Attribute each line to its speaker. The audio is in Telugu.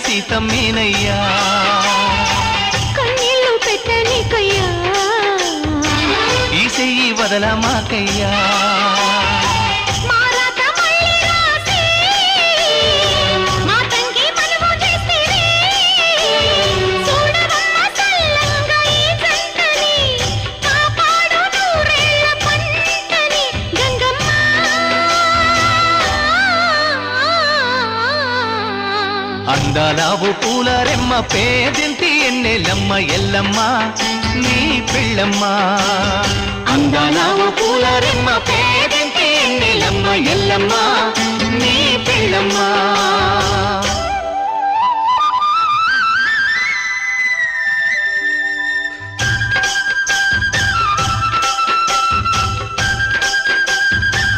Speaker 1: సీతమ్మేనయ్యా
Speaker 2: కన్నీళ్ళు పెట్టనికయ్యా
Speaker 1: ఈ చెయ్యి వదలమాకయ్యా అందాలావు పూల రెమ్మ పేదింటి ఎన్నెలమ్మ ఎల్లమ్మ నీ పిల్లమ్మ అందాలావు పూల రెమ్మ పేదింటి ఎన్నెలమ్మ ఎల్లమ్మ నీ పిల్లమ్మ